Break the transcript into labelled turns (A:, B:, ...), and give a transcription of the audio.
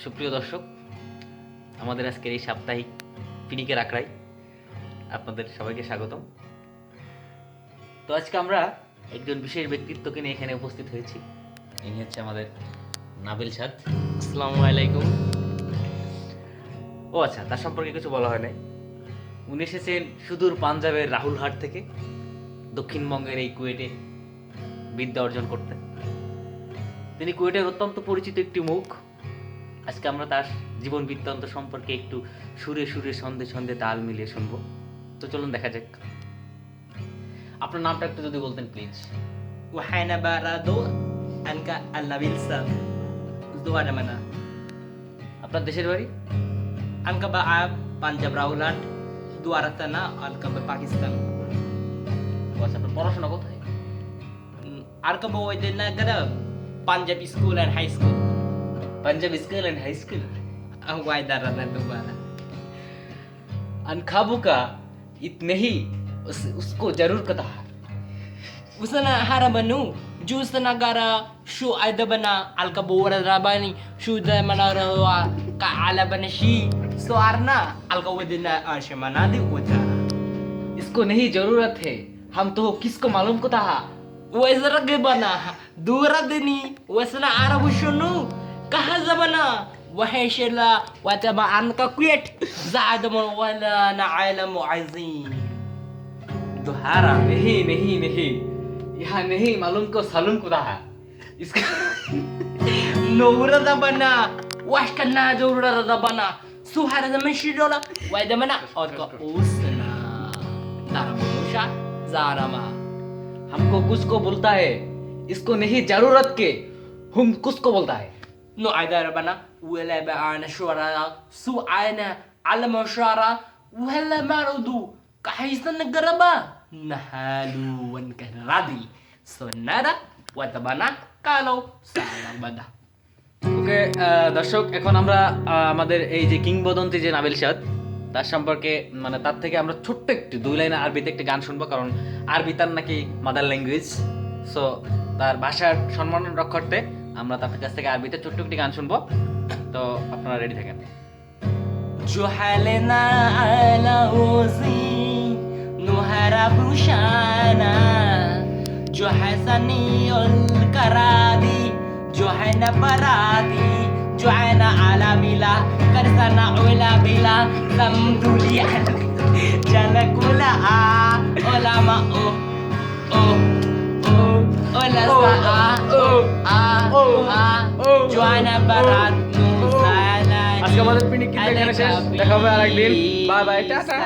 A: সুপ্রিয় দর্শক, আমাদের আজকের এই সাপ্তাহিক পিনিকের আখড়ায় আপনাদের সবাইকে স্বাগতম। তো আজকে আমরা একজন বিশেষ ব্যক্তিত্বকে নিয়ে এখানে উপস্থিত হয়েছি। ইনি হচ্ছে আমাদের নাবিল সাদ।
B: আসসালামু আলাইকুম।
A: ও আচ্ছা, তার সম্পর্কে কিছু বলা হয় নাই। উনি এসেছেন সুদূর পাঞ্জাবের রাহুলহাট থেকে দক্ষিণবঙ্গের এই কুয়েটে বিদ্যা অর্জন করতে। তিনি কুয়েটের অত্যন্ত পরিচিত একটি মুখ। আজকে আমরা তার জীবন বৃত্তান্ত সম্পর্কে একটু সুরে সুরে ছন্দে ছন্দে তাল মিলিয়ে শুনবো। তো চলুন দেখা যাক। আপনার নামটা একটু যদি বলতেন please.
B: Wahana barado anka al-nabil sa Zuwada mana.
A: আপনার দেশের বাড়ি?
B: Anka ba Punjab Rahulat Dwaratana anka ba Pakistan.
A: ও আচ্ছা, আপনার পড়াশোনা কোথায়?
B: Anka ba ওই দিন না গরা Punjab school and high school.
A: Punjab school and high school.
B: Why darana dubara.
A: अनखाबू का इतने ही उसको जरूर कता है।
B: Usana harabanu jusana gara shu aida bana alka bora rabani shu da mana rawa ka ala bana shi so arna alka wedina ashmana di utara.
A: इसको नहीं जरूरत है, हम तो किसको मालूम को था।
B: Wezara gebana dura dini wesna arabu shunu kaha zabana waheshla wataba anka kuet zaadamon wala na alamu azim
A: दोहारा नहीं नहीं नहीं, यहाँ नहीं मालूम को सालूम को था। इसका
B: nura zabana washkana jura zabana suhara zaman shidola wadamana orka usna daramusha zarama
A: हमको कुछ को बोलता है, इसको नहीं जरूरत के हम कुछ को बोलता है।
B: no aidara bana wala ba ana shura su aina alama shara wala marudu kahaisan nagaraba nahalu wan kanradi sonara watabana kalau salang bada.
A: ওকে দর্শক, এখন আমরা আমাদের এই যে কিংবদন্তি যে নাবিল সাদ, তার সম্পর্কে মানে তার থেকে আমরা ছোট্ট একটু 2 লাইন আরবিতে একটি গান শুনবো, কারণ আরবি তার নাকি মাদার ল্যাঙ্গুয়েজ। সো তার ভাষার সম্মান রক্ষার্থে আমরা তার কাছ থেকে আরবিতে ছোট্ট একটি গান শুনবো। তো আপনারা রেডি থাকেন।
B: Juhalena ala uzi nuhara bushana Juhasani ul karadi Juhana paradi Juhana ala bila Karsana ula bila Samduli alu Jalakula a Olama o Ola sa a Juhana barat Nusala
A: আজকে আমাদের পিনিক কিন্তু এখানে শেষ। দেখা হবে আরেকদিন। Bye bye, tata.